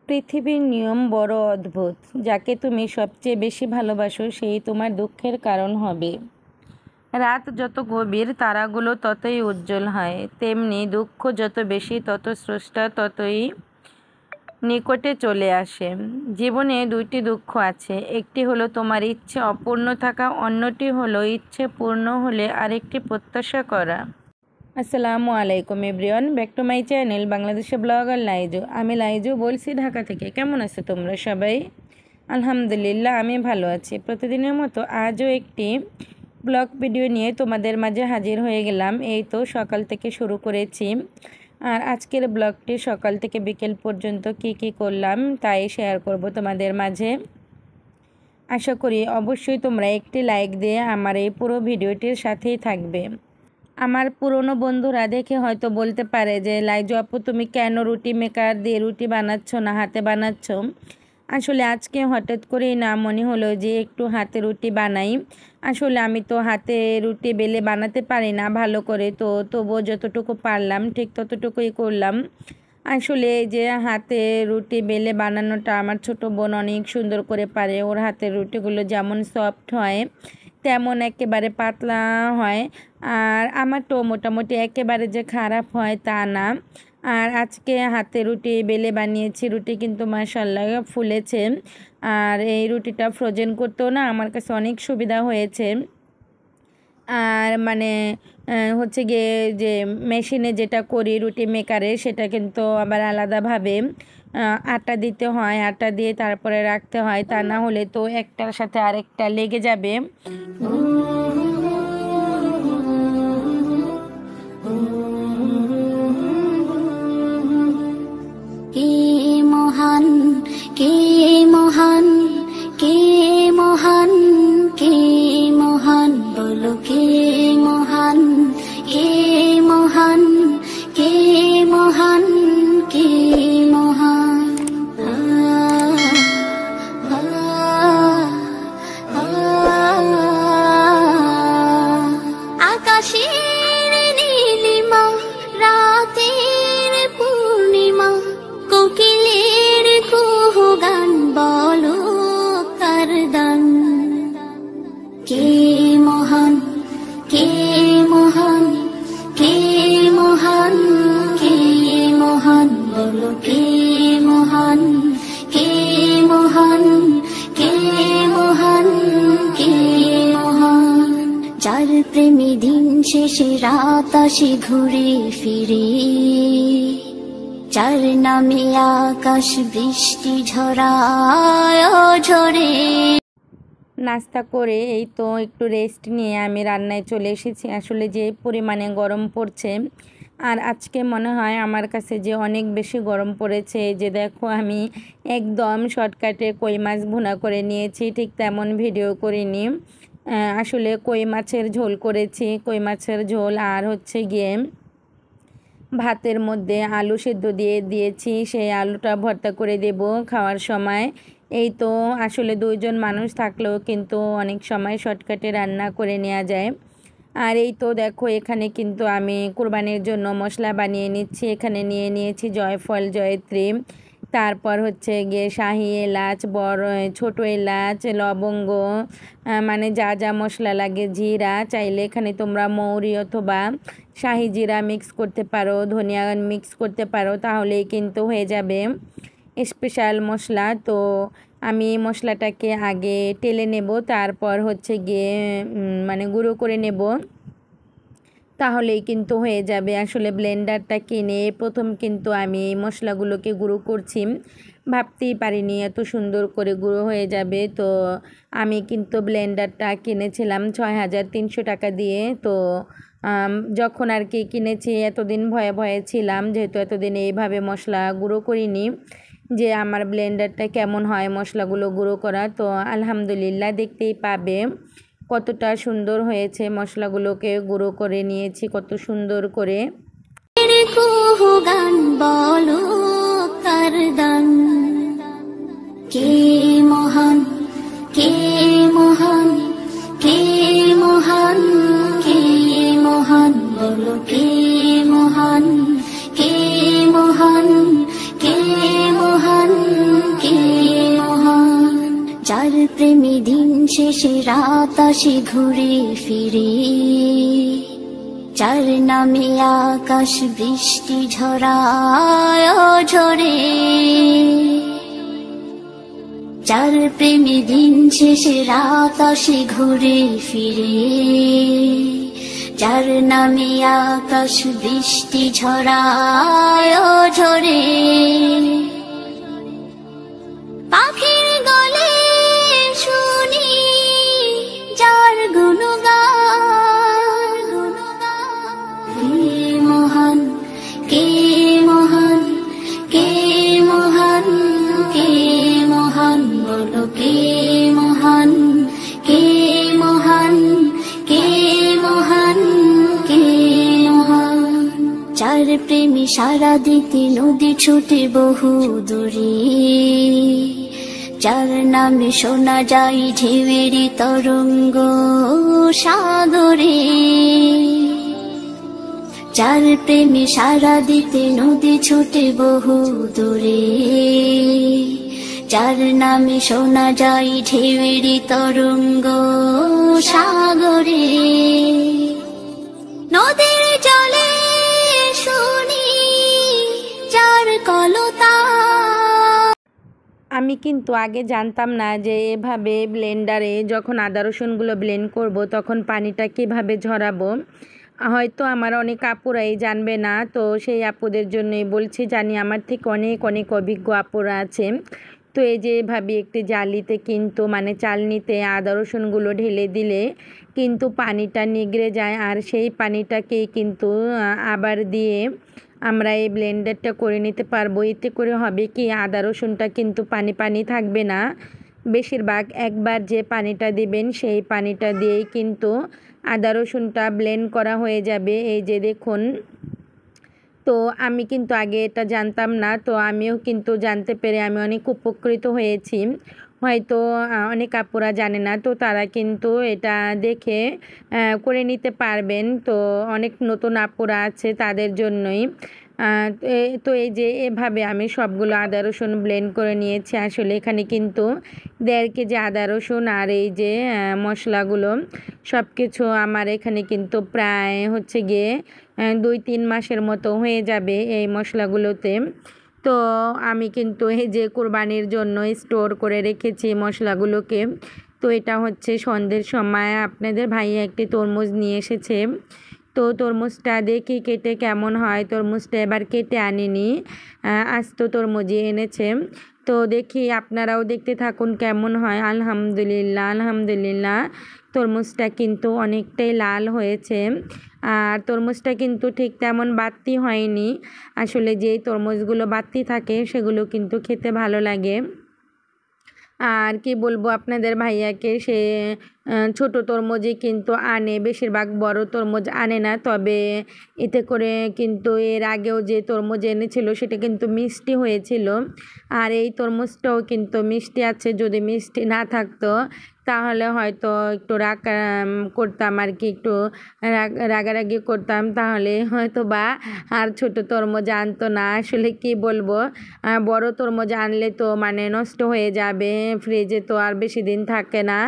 পৃথিবীর নিয়ম বড় অদ্ভুত। যাকে তুমি সবচেয়ে বেশি ভালোবাসো সেই তোমার দুঃখের কারণ হবে। রাত যত গভীর তারাগুলো ততই উজ্জ্বল হয়, তেমনি দুঃখ যত বেশি তত স্রষ্টা ততই নিকটে চলে আসে। জীবনে দুইটি দুঃখ আছে, একটি হলো তোমার ইচ্ছে অপূর্ণ থাকা, অন্যটি হলো ইচ্ছে পূর্ণ হলে আরেকটি প্রত্যাশা করা। আসসালামু আলাইকুম everyone, back to my channel বাংলাদেশে ব্লগার লাইজু। আমি লাইজু বলছি ঢাকা থেকে। কেমন আছো তোমরা সবাই? আলহামদুলিল্লাহ আমি ভালো আছি। প্রতিদিনের মতো আজও একটি ব্লগ ভিডিও নিয়ে তোমাদের মাঝে হাজির হয়ে গেলাম। এই তো সকাল থেকে শুরু করেছি, আর আজকের ব্লগটি সকাল থেকে বিকেল পর্যন্ত কি করলাম তাই শেয়ার করব তোমাদের মাঝে। আশা করি অবশ্যই তোমরা একটি লাইক দিয়ে আমার এই পুরো ভিডিওটির সাথেই থাকবে। আমার পুরনো বন্ধুরা দেখে হয়তো বলতে পারে যে লাইজু আপু তুমি কেন রুটি মেকার দিয়ে রুটি বানাচ্ছ না হাতে বানাচ্ছ? আসলে আজকে হঠাৎ করেই না মনে হলো যে একটু হাতে রুটি বানাই। আসলে আমি তো হাতে রুটি বেলে বানাতে পারি না ভালো করে, তবুও যতটুকু পারলাম ঠিক ততটুকুই করলাম। আসলে এই যে হাতে রুটি বেলে বানানোটা আমার ছোট বোন অনেক সুন্দর করে পারে। ওর হাতের রুটিগুলো যেমন সফট হয় তেমন একেবারে পাতলা হয়, আর আমার তো মোটামুটি একেবারে যে খারাপ হয় তা না। আর আজকে হাতে রুটি বেলে বানিয়েছি, রুটি কিন্তু মাশাআল্লাহ ফুলেছে। আর এই রুটিটা ফ্রোজেন করতেও না আমার কাছে অনেক সুবিধা হয়েছে। আর মানে হচ্ছে গিয়ে যে মেশিনে যেটা করি রুটি মেকারে, সেটা কিন্তু আবার আলাদাভাবে আটা দিতে হয়, আটা দিয়ে তারপরে রাখতে হয়, তা না হলে তো একটার সাথে আরেকটা লেগে যাবে। কে মহান, কে মহান, কে মহান, কে মহান, বলো কে মহান, কে মহান, কে মহান, কে মহান। আকাশের নীলিমা, রাতের পূর্ণিমা, কোকিলের কুহু গান, বলো কার দান। কে মহান, কে মহান, কে মহান, কে মহান, বলো কে মহান, কে মহান, কে মহান, কে মহান। যার প্রেমী দিন শেষে রাত আসে ঘুরে ফিরে, যার নামে আকাশ বৃষ্টি ঝরায় ঝরে। নাস্তা করে এই তো একটু রেস্ট নিয়ে আমি রান্নায় চলে এসেছি। আসলে যে পরিমাণে গরম পড়ছে, আর আজকে মনে হয় আমার কাছে যে অনেক বেশি গরম পড়েছে। যে দেখো আমি একদম শর্টকাটে কই মাছ ভুনা করে নিয়েছি, ঠিক তেমন ভিডিও করিনি। আসলে কই মাছের ঝোল করেছি, কই মাছের ঝোল, আর হচ্ছে গিয়ে ভাতের মধ্যে আলু সেদ্ধ দিয়েছি, সেই আলুটা ভর্তা করে দেব খাওয়ার সময়। এই তো আসলে দুইজন মানুষ থাকলেও কিন্তু অনেক সময় শর্টকাটে রান্না করে নেওয়া যায়। আর এই তো দেখো এখানে কিন্তু আমি কুরবানির জন্য মশলা বানিয়ে নিচ্ছি। এখানে নিয়ে নিয়েছি জয়ফল, জয়ত্রী, তারপর হচ্ছে গিয়ে শাহি এলাচ, বড় ছোট এলাচ, লবঙ্গ, মানে যা যা মশলা লাগে, জিরা, চাইলে এখানে তোমরা মৌরি অথবা শাহি জিরা মিক্স করতে পারো, ধনিয়া মিক্স করতে পারো, তাহলেই কিন্তু হয়ে যাবে স্পেশাল মশলা। তো আমি মশলাটাকে আগে টেলে নেব, তারপর হচ্ছে গিয়ে মানে গুঁড়ো করে নেব, তাহলেই কিন্তু হয়ে যাবে। আসলে ব্লেন্ডারটা কিনে প্রথম কিন্তু আমি এই মশলাগুলোকে গুঁড়ো করছি, ভাবতেই পারিনি এত সুন্দর করে গুঁড়ো হয়ে যাবে। তো আমি কিন্তু ব্লেন্ডারটা কিনেছিলাম ৬,৩০০ টাকা দিয়ে। তো যখন আর কি কিনেছি এতদিন ভয়ে ভয়ে ছিলাম, যেহেতু এতদিন এইভাবে মশলা গুঁড়ো করিনি, যে আমার ব্লেন্ডারটা কেমন হয় মশলাগুলো গুঁড়ো করা। তো আলহামদুলিল্লাহ দেখতেই পাবে কতটা সুন্দর হয়েছে, মশলাগুলোকে গুঁড়ো করে নিয়েছি কত সুন্দর করে। কুহু গান, বলো কার দান। কে মহান, কে মহান, কে মহান, কে মহান, বলো কে মহান, কে মহান, কে মহান, দিন শেষে রাত আসে ঘুরে ফিরে, যার নামে আকাশ বৃষ্টি ঝরায় ঝরে, যার প্রেমে দিন শেষে রাত আসে ঘুরে ফিরে, যার নামে আকাশ বৃষ্টি ঝরায় ঝরে। পাখির গলে শুনি যার গুণগান, কে মহান, কে মহান, কে মহান, কে মহান, বলো কে মহান, কে মহান, কে মহান, কে মহান। যার প্রেমে সারা দিতে নদী ছুটে বহু দূরে, যার নামে শোনা যায় ঢেউয়ের তরঙ্গ সাগরে, যার প্রেমে সারা দিতে নদী ছুটে বহু দূরে, যার নামে শোনা যায় ঢেউয়ের তরঙ্গ সাগরে। নদীর জলে শুনি যার কলতান। আমি কিন্তু আগে জানতাম না যে এভাবে ব্লেন্ডারে যখন আদা রসুনগুলো ব্লেন্ড করব তখন পানিটা কীভাবে ঝরাবো। হয়তো আমার অনেক আপুরাই জানবে না, তো সেই আপুদের জন্যই বলছি, জানি আমার থেকে অনেক অনেক অভিজ্ঞ আপুরা আছে। তো এই যে এভাবে একটি জালিতে কিন্তু মানে চালনিতে আদা রসুনগুলো ঢেলে দিলে কিন্তু পানিটা নিগড়ে যায়, আর সেই পানিটাকেই কিন্তু আবার দিয়ে আমরা এই ব্লেন্ডারটা করে নিতে পারবো। এতে করে হবে কি, আদা রসুনটা কিন্তু পানি পানি থাকবে না, বেশিরভাগ একবার যে পানিটা দিবেন সেই পানিটা দিয়েই কিন্তু আদা রসুনটা ব্লেন্ড করা হয়ে যাবে। এই যে দেখুন, তো আমি কিন্তু আগে এটা জানতাম না, তো আমিও কিন্তু জানতে পেরে আমি অনেক উপকৃত হয়েছি। হয়তো অনেক আপুরা জানে না, তো তারা কিন্তু এটা দেখে করে নিতে পারবেন। তো অনেক নতুন আপুরা আছে তাদের জন্যই। তো এই যে এভাবে আমি সবগুলো আদা রসুন ব্লেন্ড করে নিয়েছি। আসলে এখানে কিন্তু 1.5 কেজি আদা রসুন আর এই যে মশলাগুলো সব কিছু আমার এখানে কিন্তু প্রায় হচ্ছে গিয়ে 2-3 মাসের মতো হয়ে যাবে এই মশলাগুলোতে। তো আমি কিন্তু এই যে কোরবানির জন্য স্টোর করে রেখেছি মশলাগুলোকে। তো এটা হচ্ছে সন্ধ্যের সময় আপনাদের ভাইয়া একটি তরমুজ নিয়ে এসেছে, তো তরমুজটা দেখি কেটে কেমন হয়। তরমুজটা এবার কেটে আনিনি, আস্ত তরমুজই এনেছে। তো দেখি, আপনারাও দেখতে থাকুন কেমন হয়। আলহামদুলিল্লাহ আলহামদুলিল্লাহ, তরমুজটা কিন্তু অনেকটাই লাল হয়েছে, আর তরমুজটা কিন্তু ঠিক তেমন বাড়তি হয়নি। আসলে যেই তরমুজগুলো বাড়তি থাকে সেগুলো কিন্তু খেতে ভালো লাগে। আর কি বলবো আপনাদের ভাইয়াকে, সে ছোট তরমুজই কিন্তু আনে, বেশিরভাগ বড় তরমুজ আনে না। তবে এতে করে কিন্তু এর আগেও যে তরমুজ এনেছিল সেটা কিন্তু মিষ্টি হয়েছিল, আর এই তরমুজটাও কিন্তু মিষ্টি আছে। যদি মিষ্টি না থাকতো তাহলে হয়তো একটু রাগ করতাম আর কি, একটু রাগারাগি করতাম, তাহলে হয়তো বা আর ছোট তরমুজ আনতো না। আসলে কি বলবো, বড় তরমুজ আনলে তো মানে নষ্ট হয়ে যাবে, ফ্রিজে তো আর বেশি দিন থাকে না,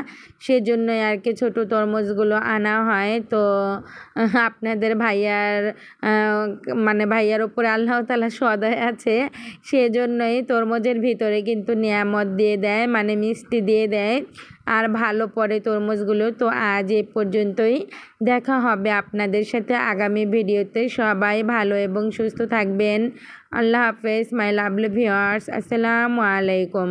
সেজন্যই আর কি ছোট তরমুজগুলো আনা হয়। তো আপনাদের ভাইয়ার মানে ভাইয়ার উপরে আল্লাহ তাআলা সদয় আছে, সেজন্যই তরমুজের ভিতরে কিন্তু নিয়ামত দিয়ে দেয়, মানে মিষ্টি দিয়ে দেয়, আর ভালো পড়ে তরমুজগুলো। তো আজ এ পর্যন্তই, দেখা হবে আপনাদের সাথে আগামী ভিডিওতে। সবাই ভালো এবং সুস্থ থাকবেন। আল্লাহ হাফেজ মাই লাভলি ভিউয়ার্স, আসসালামু আলাইকুম।